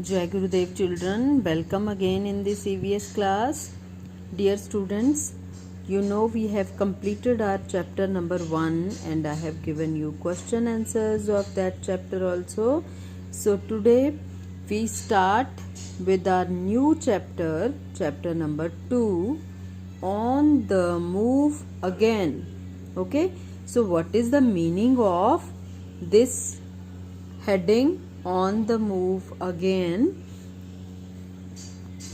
Jai Gurudev children, welcome again in this EVS class. Dear students, you know we have completed our chapter number 1 and I have given you question answers of that chapter also. So today we start with our new chapter, chapter number 2, on the move again. Okay, so what is the meaning of this heading on the move again?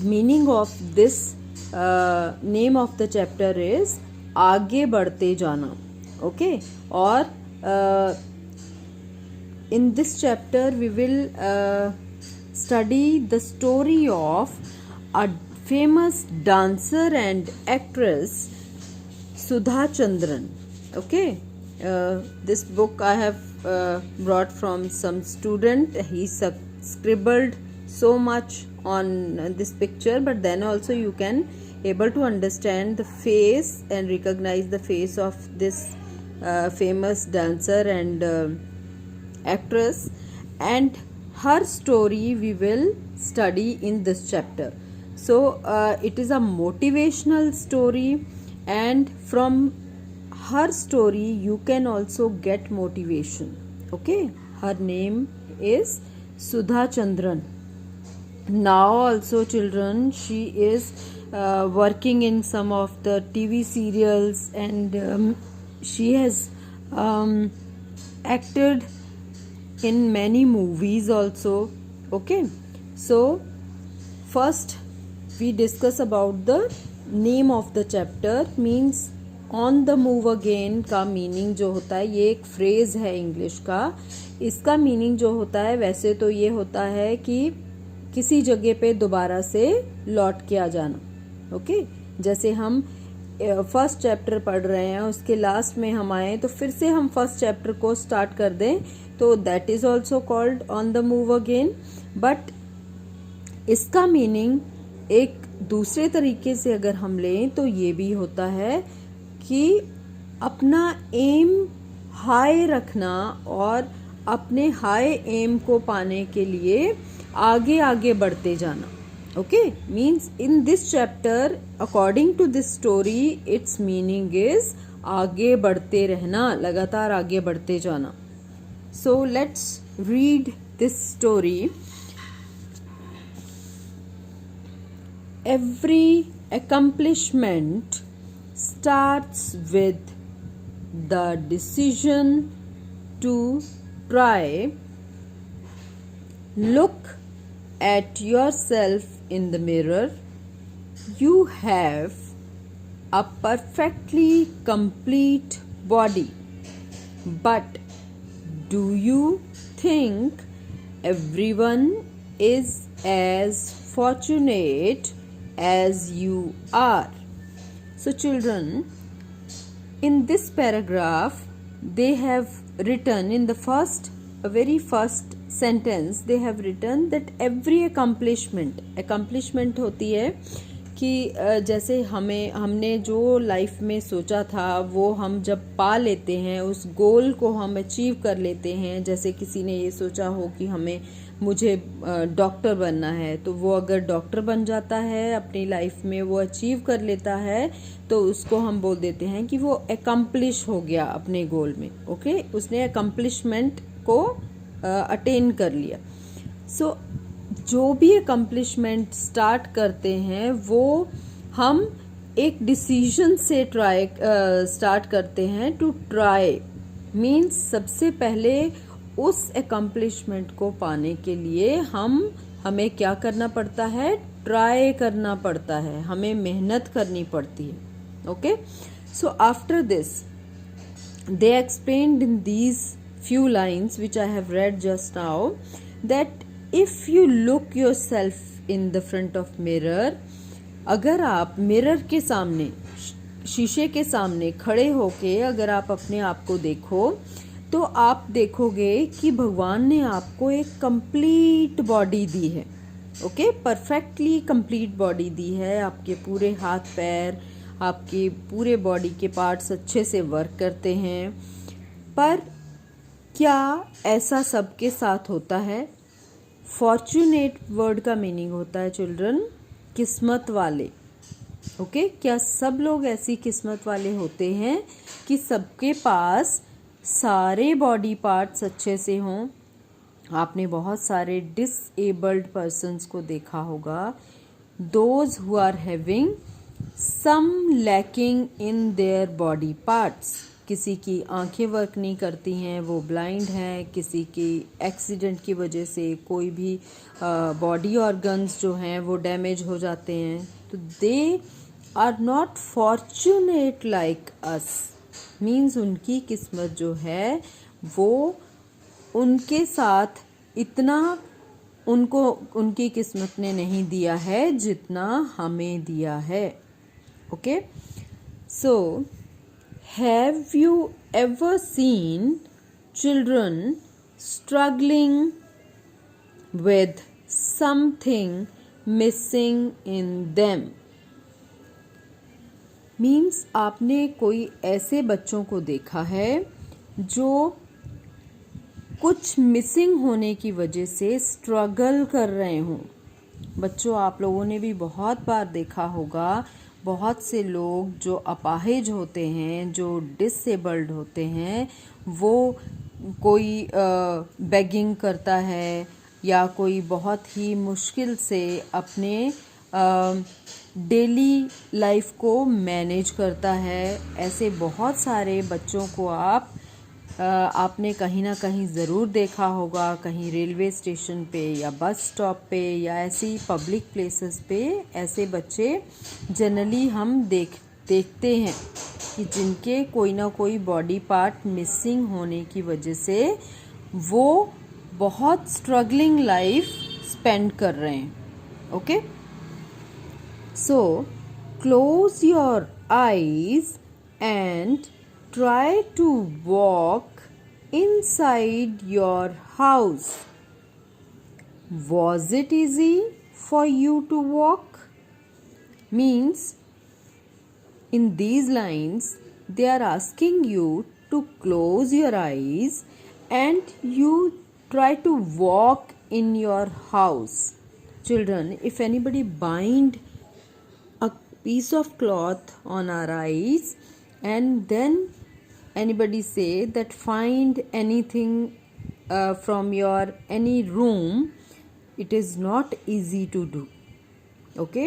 Meaning of this name of the chapter is आगे बढ़ते जाना. Okay, और in this chapter we will study the story of a famous dancer and actress Sudha Chandran. Okay, this book I have brought from some student. He scribbled so much on this picture, but then also you can able to understand the face and recognize the face of this famous dancer and actress, and her story we will study in this chapter. So it is a motivational story, and from her story you can also get motivation. Okay, her name is Sudha Chandran. Now also children, she is working in some of the TV serials, and she has acted in many movies also. Okay, so first we discuss about the name of the chapter. Means on the move again का meaning जो होता है, ये एक phrase है English का. इसका meaning जो होता है वैसे तो ये होता है कि किसी जगह पे दोबारा से लौट के आ जाना. ओके, जैसे हम फर्स्ट चैप्टर पढ़ रहे हैं, उसके लास्ट में हम आए तो फिर से हम फर्स्ट चैप्टर को स्टार्ट कर दें, तो that is also called on the move again. But इसका मीनिंग एक दूसरे तरीके से अगर हम लें तो ये भी होता है कि अपना एम हाई रखना और अपने हाई एम को पाने के लिए आगे आगे बढ़ते जाना. Okay, means in this chapter according to this story it's meaning is आगे बढ़ते रहना, लगातार आगे बढ़ते जाना. So let's read this story. Every accomplishment starts with the decision to try. Look at yourself in the mirror. You have a perfectly complete body. But do you think everyone is as fortunate as you are? So children, in this paragraph they have written in the very first sentence they have written that every accomplishment होती है कि जैसे हमने जो life में सोचा था वो हम जब पा लेते हैं, उस गोल को हम अचीव कर लेते हैं. जैसे किसी ने ये सोचा हो कि मुझे डॉक्टर बनना है, तो वो अगर डॉक्टर बन जाता है अपनी लाइफ में, वो अचीव कर लेता है, तो उसको हम बोल देते हैं कि वो अकम्प्लिश हो गया अपने गोल में. ओके, उसने अकम्प्लिशमेंट को अटेन कर लिया. सो जो भी अकम्प्लिशमेंट स्टार्ट करते हैं वो हम एक डिसीजन से स्टार्ट करते हैं. टू ट्राई मीन्स सबसे पहले उस अकम्प्लिशमेंट को पाने के लिए हमें क्या करना पड़ता है? ट्राई करना पड़ता है, हमें मेहनत करनी पड़ती है. Okay, so after this they explained in these few lines which I have read just now that if you look yourself in the front of mirror, अगर आप मिरर के सामने, शीशे के सामने खड़े होके अगर आप अपने आप को देखो, तो आप देखोगे कि भगवान ने आपको एक कंप्लीट बॉडी दी है. ओके, परफेक्टली कंप्लीट बॉडी दी है. आपके पूरे हाथ पैर, आपके पूरे बॉडी के पार्ट्स अच्छे से वर्क करते हैं. पर क्या ऐसा सबके साथ होता है? फॉर्चुनेट वर्ड का मीनिंग होता है चिल्ड्रन किस्मत वाले। ओके क्या सब लोग ऐसी किस्मत वाले होते हैं कि सबके पास सारे बॉडी पार्ट्स अच्छे से हों? आपने बहुत सारे डिसेबल्ड पर्सन्स को देखा होगा, those who are having some lacking in their body parts. किसी की आंखें वर्क नहीं करती हैं, वो ब्लाइंड हैं, किसी की एक्सीडेंट की वजह से कोई भी बॉडी ऑर्गन्स जो हैं वो डैमेज हो जाते हैं, तो they are not fortunate like us. Means उनकी किस्मत जो है वो उनके साथ इतना उनको उनकी किस्मत ने नहीं दिया है जितना हमें दिया है। Okay so have you ever seen children struggling with something missing in them? Means आपने कोई ऐसे बच्चों को देखा है जो कुछ मिसिंग होने की वजह से स्ट्रगल कर रहे हों। बच्चों आप लोगों ने भी बहुत बार देखा होगा, बहुत से लोग जो अपाहिज होते हैं, जो डिसेबल्ड होते हैं, वो कोई बेगिंग करता है या कोई बहुत ही मुश्किल से अपने डेली लाइफ को मैनेज करता है। ऐसे बहुत सारे बच्चों को आपने कहीं ना कहीं ज़रूर देखा होगा, कहीं रेलवे स्टेशन पे या बस स्टॉप पे या ऐसी पब्लिक प्लेसेस पे। ऐसे बच्चे जनरली हम देखते हैं कि जिनके कोई ना कोई बॉडी पार्ट मिसिंग होने की वजह से वो बहुत स्ट्रगलिंग लाइफ स्पेंड कर रहे हैं। Okay so close your eyes and try to walk inside your house. Was it easy for you to walk? Means in these lines they are asking you to close your eyes and you try to walk in your house. Children, if anybody bind a piece of cloth on our eyes and then anybody say that find anything from your any room, it is not easy to do. Okay,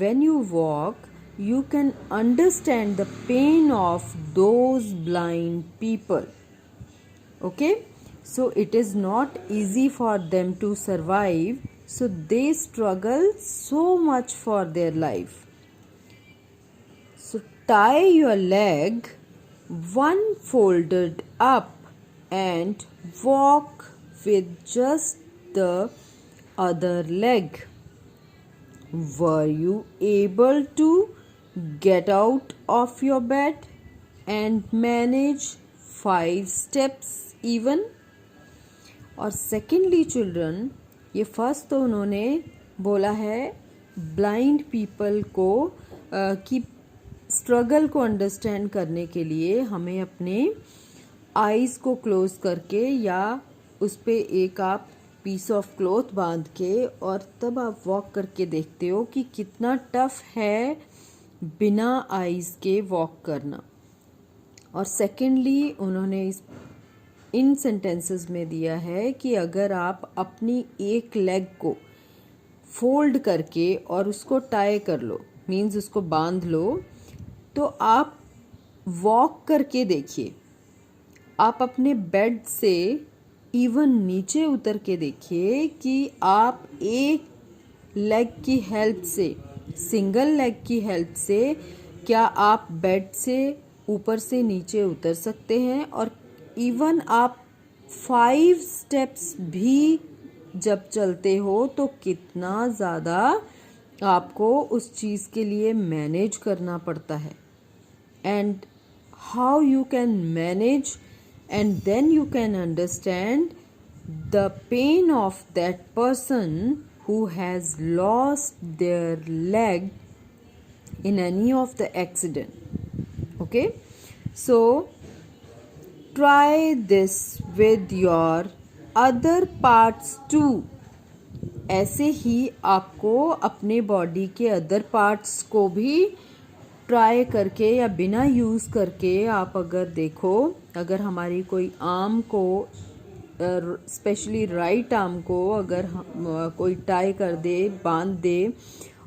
when you walk you can understand the pain of those blind people. Okay, so it is not easy for them to survive, so they struggle so much for their life. So tie your leg one folded up and walk with just the other leg. Were you able to get out of your bed and manage 5 steps even? और secondly children, ये first तो उन्होंने बोला है blind people को कि struggle को understand करने के लिए हमें अपने आईज को क्लोज करके या उस पे एक आप पीस ऑफ क्लॉथ बांध के और तब आप वॉक करके देखते हो कि कितना टफ है बिना आईज के वॉक करना। और सेकेंडली उन्होंने इन सेंटेंसेस में दिया है कि अगर आप अपनी एक लेग को फोल्ड करके और उसको टाई कर लो, मीन्स उसको बांध लो, तो आप वॉक करके देखिए। आप अपने बेड से इवन नीचे उतर के देखिए कि आप एक लेग की हेल्प से, सिंगल लेग की हेल्प से क्या आप बेड से ऊपर से नीचे उतर सकते हैं। और इवन आप 5 स्टेप्स भी जब चलते हो तो कितना ज़्यादा आपको उस चीज़ के लिए मैनेज करना पड़ता है। And how you can manage, and then you can understand the pain of that person who has lost their leg in any of the accident. Okay, so try this with your other parts too. ऐसे ही आपको अपने body के other parts को भी try करके या बिना use करके आप अगर देखो, अगर हमारी कोई आर्म को स्पेशली राइट आर्म को अगर कोई टाई कर दे, बांध दे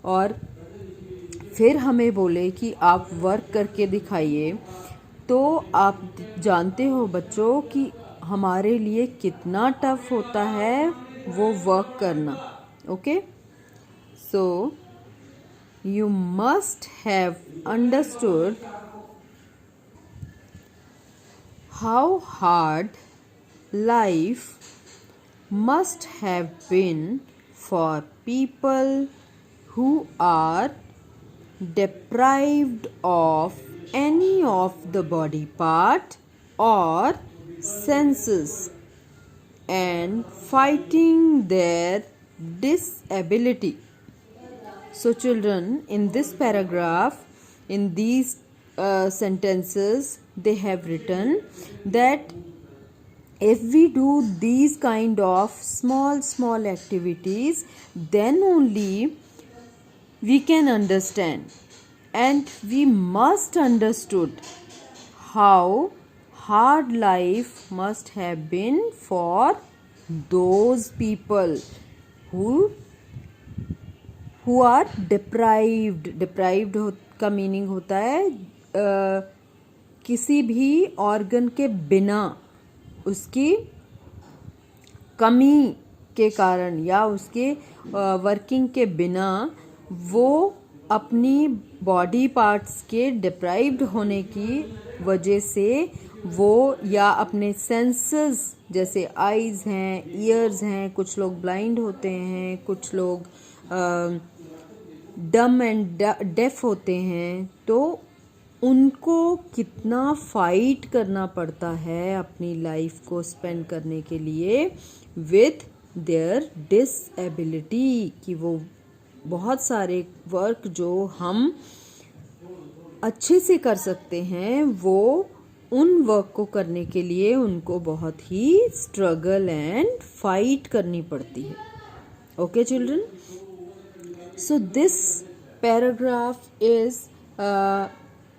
और फिर हमें बोले कि आप वर्क करके दिखाइए, तो आप जानते हो बच्चों कि हमारे लिए कितना टफ होता है वो वर्क करना. Okay, so you must have understood how hard life must have been for people who are deprived of any of the body part or senses and fighting their disability. So children, in this paragraph, in these sentences, they have written that if we do these kind of small activities, then only we can understand, and we must understood how hard life must have been for those people who are deprived. का meaning होता है किसी भी organ के बिना, उसकी कमी के कारण या उसके वर्किंग के बिना वो अपनी बॉडी पार्ट्स के डिप्राइव्ड होने की वजह से वो या अपने सेंसेस जैसे आईज हैं, ईयर्स हैं, कुछ लोग ब्लाइंड होते हैं, कुछ लोग डम एंड डेफ होते हैं, तो उनको कितना फाइट करना पड़ता है अपनी लाइफ को स्पेंड करने के लिए विथ देयर डिसेबिलिटी, कि वो बहुत सारे वर्क जो हम अच्छे से कर सकते हैं वो उन वर्क को करने के लिए उनको बहुत ही स्ट्रगल एंड फाइट करनी पड़ती है. Okay children, so this paragraph is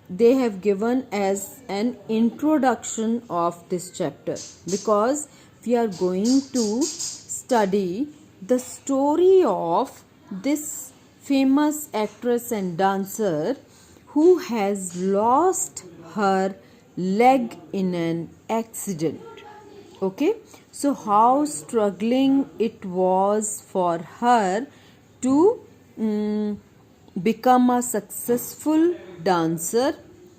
they have given as an introduction of this chapter, because we are going to study the story of this famous actress and dancer who has lost her leg in an accident. Okay, so how struggling it was for her to become a successful dancer.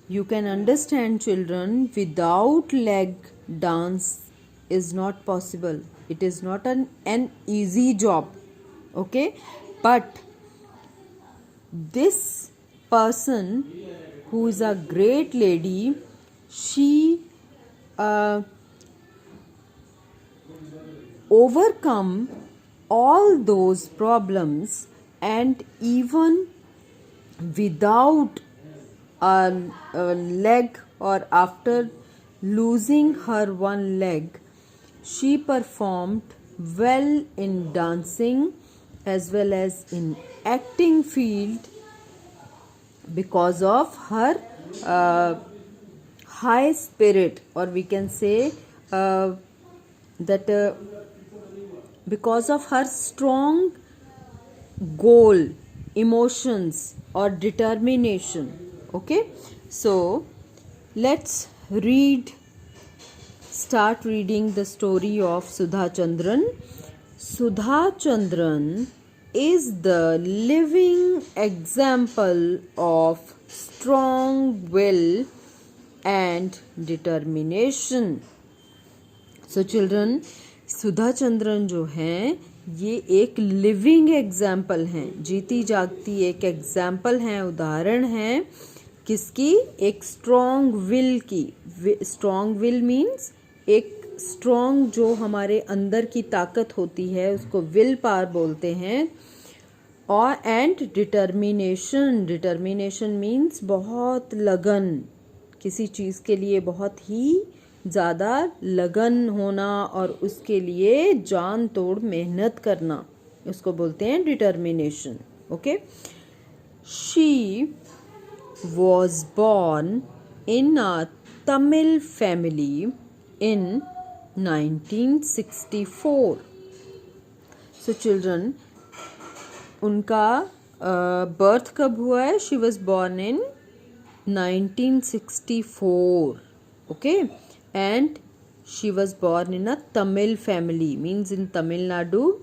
You can understand children, without leg dance is not possible. It is not an easy job. Okay, but this person who is a great lady, she overcome all those problems, and even without a leg or after losing her one leg, she performed well in dancing as well as in acting field because of her high spirit, or we can say that because of her strong goal, emotions or determination. Okay, so let's start reading the story of Sudha Chandran. Sudha Chandran is the living example of strong will and determination. So children, Sudha Chandran जो हैं ये एक living example हैं, जीती जागती एक example हैं, उदाहरण हैं किसकी? एक स्ट्रॉन्ग विल की. स्ट्रॉन्ग विल मीन्स एक स्ट्रॉन्ग जो हमारे अंदर की ताकत होती है उसको विल पावर बोलते हैं. और एंड डिटर्मिनेशन, डिटर्मिनेशन मीन्स बहुत लगन, किसी चीज़ के लिए बहुत ही ज़्यादा लगन होना और उसके लिए जान तोड़ मेहनत करना. उसको बोलते हैं determination. Okay. She was born in a Tamil family in 1964. So children, उनका बर्थ कब हुआ है? She was born in 1964. Okay, and she was born in a Tamil family, means in Tamil Nadu.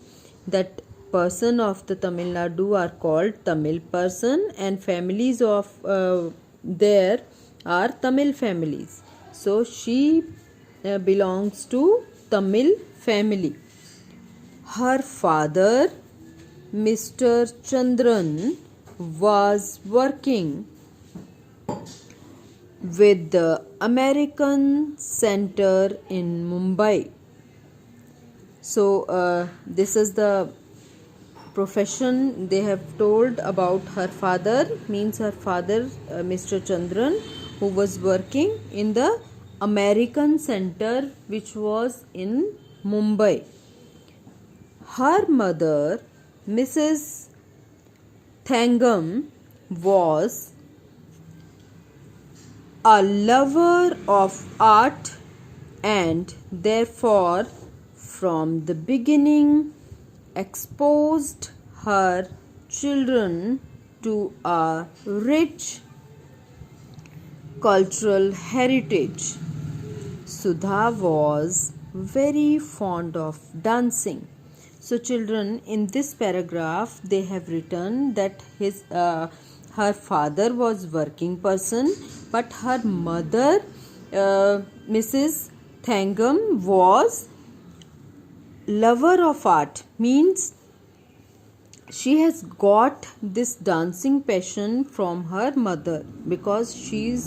That person of the Tamil Nadu are called Tamil person, and families of there are Tamil families. So she belongs to Tamil family. Her father, Mr. Chandran, was working with the American Center in Mumbai. So this is the profession they have told about her father. Means her father, Mr. Chandran, who was working in the American Center, which was in Mumbai. Her mother, Mrs. Thangam, was a lover of art, and therefore from the beginning exposed her children to a rich cultural heritage. Sudha was very fond of dancing. So children, in this paragraph they have written that her father was working person, but her mother, Mrs. Thangam, was lover of art. Means she has got this dancing passion from her mother, because she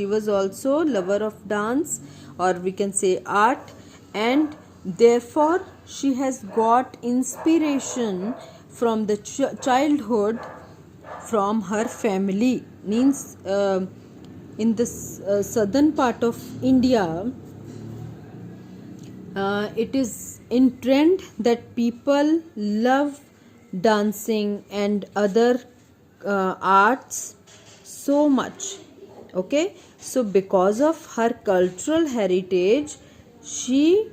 was also lover of dance, or we can say art, and therefore she has got inspiration from the childhood from her family. Means in the southern part of India, it is in trend that people love dancing and other arts so much. Okay, so because of her cultural heritage, she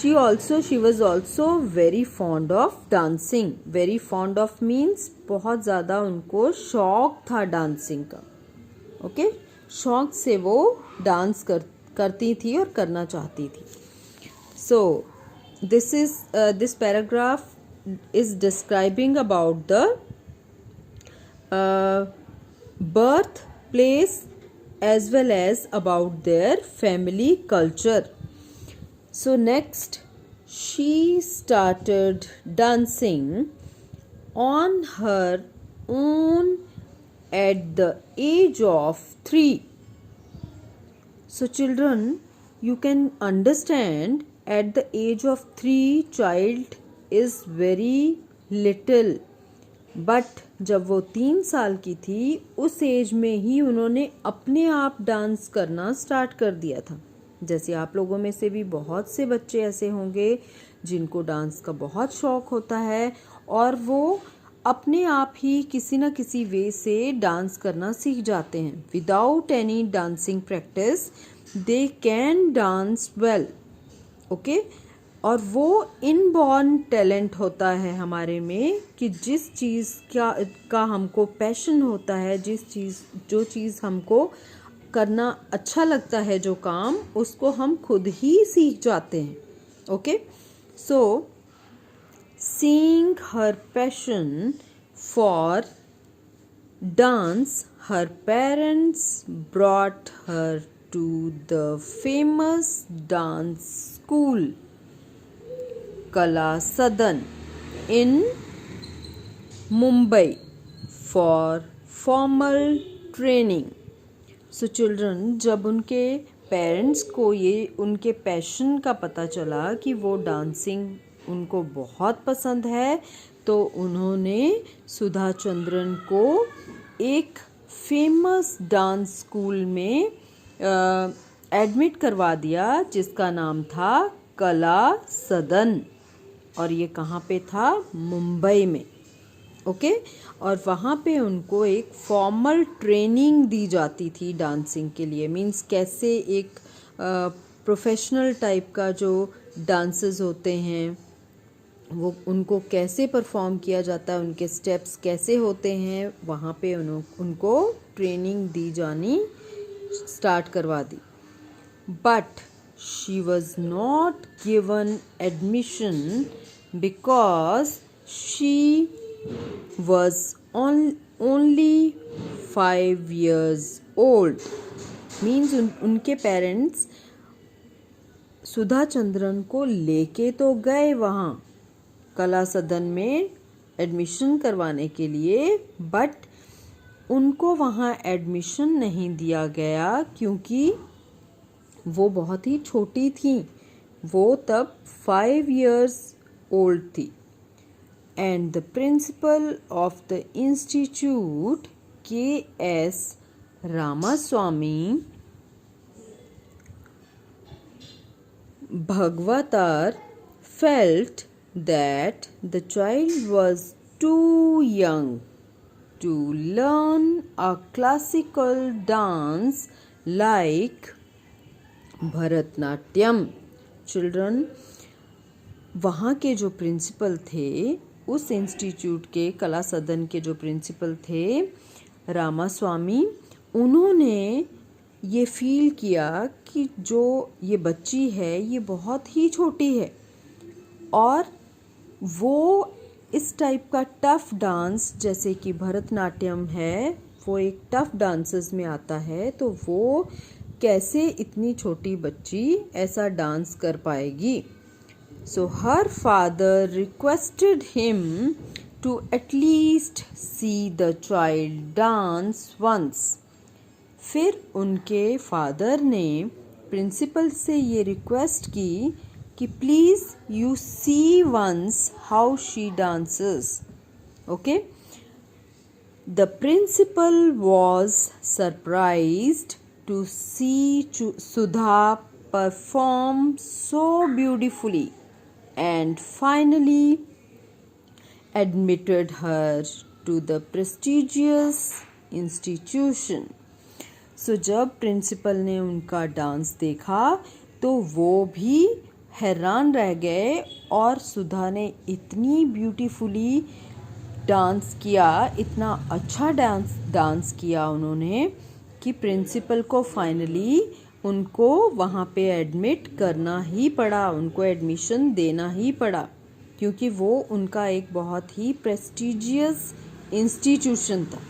was also very fond of dancing. Very fond of means बहुत ज़्यादा उनको शौक था dancing का. Okay, शौक से वो dance करती थी और करना चाहती थी. So this paragraph is describing about the birthplace as well as about their family culture. So next, she started dancing on her own at the age of 3. So children, you can understand at the age of 3 child is very little, but जब वो 3 साल की थी, उस as में ही उन्होंने अपने आप डांस करना स्टार्ट कर दिया था. जैसे आप लोगों में से भी बहुत से बच्चे ऐसे होंगे जिनको डांस का बहुत शौक होता है, और वो अपने आप ही किसी न किसी वे से डांस करना सीख जाते हैं. Without any dancing practice they can dance well. Okay, और वो इनबॉर्न टैलेंट होता है हमारे में कि जिस चीज़ का हमको पैशन होता है, जो चीज़ हमको करना अच्छा लगता है, जो काम, उसको हम खुद ही सीख जाते हैं. Okay, so seeing her passion for dance, her parents brought her to the famous dance school Kala Sadan in Mumbai for formal training. So children, जब उनके पेरेंट्स को ये उनके पैशन का पता चला कि वो डांसिंग उनको बहुत पसंद है, तो उन्होंने सुधा चंद्रन को एक फेमस डांस स्कूल में एडमिट करवा दिया, जिसका नाम था कला सदन. और ये कहाँ पे था? मुंबई में। ओके और वहाँ पे उनको एक फॉर्मल ट्रेनिंग दी जाती थी डांसिंग के लिए। मीन्स कैसे एक प्रोफेशनल टाइप का जो डांसेस होते हैं वो उनको कैसे परफॉर्म किया जाता है, उनके स्टेप्स कैसे होते हैं, वहाँ पे उनको ट्रेनिंग दी जानी स्टार्ट करवा दी। But she was not given admission because she was only 5 years old। Means उनके पेरेंट्स सुधा चंद्रन को लेके तो गए वहाँ कला सदन में एडमिशन करवाने के लिए, बट उनको वहाँ एडमिशन नहीं दिया गया क्योंकि वो बहुत ही छोटी थी। वो तब 5 years old थी। And the principal of the institute K.S. Ramaswami Bhagavatar felt that the child was too young to learn a classical dance like Bharatnatyam। Children, वहाँ के जो प्रिंसिपल थे, उस इंस्टीट्यूट के कला सदन के जो प्रिंसिपल थे रामास्वामी, उन्होंने ये फील किया कि जो ये बच्ची है ये बहुत ही छोटी है और वो इस टाइप का टफ डांस जैसे कि भरतनाट्यम है वो एक टफ डांसेस में आता है, तो वो कैसे इतनी छोटी बच्ची ऐसा डांस कर पाएगी। So her father requested him to at least see the child dance once. फिर उनके फादर ने प्रिंसिपल से ये रिक्वेस्ट की कि please you see once how she dances. Okay the principal was surprised to see Sudha perform so beautifully and finally admitted her to the prestigious institution। So जब principal ने उनका डांस देखा तो वो भी हैरान रह गए और सुधा ने इतनी ब्यूटीफुली डांस किया, इतना अच्छा डांस किया उन्होंने कि प्रिंसिपल को फाइनली उनको वहाँ पे एडमिट करना ही पड़ा, उनको एडमिशन देना ही पड़ा क्योंकि वो उनका एक बहुत ही प्रेस्टिजियस इंस्टीट्यूशन था।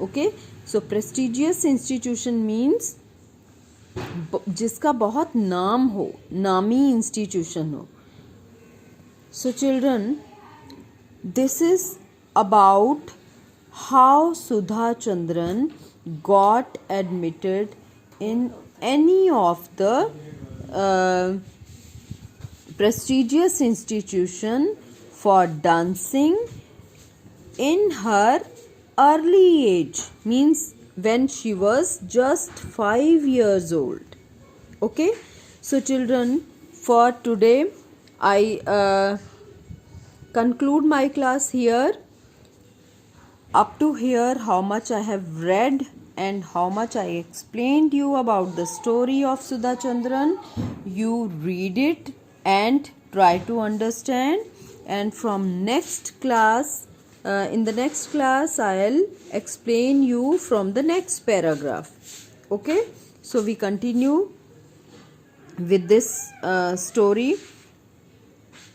Okay so prestigious institution means जिसका बहुत नाम हो, नामी इंस्टीट्यूशन हो। So children, this is about how Sudha Chandran got admitted in any of the prestigious institution for dancing in her early age, means when she was just 5 years old। Okay, so children, for today I conclude my class here. Up to here, how much I have read and how much I explained you about the story of Sudha Chandran, you read it and try to understand, and from next class, in the next class I'll explain you from the next paragraph. Okay, so we continue with this story.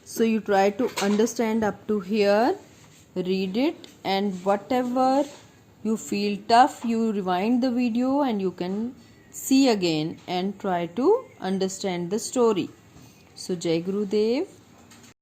So you try to understand up to here, read it, and whatever you feel tough, you rewind the video and you can see again and try to understand the story. So Jai Gurudev.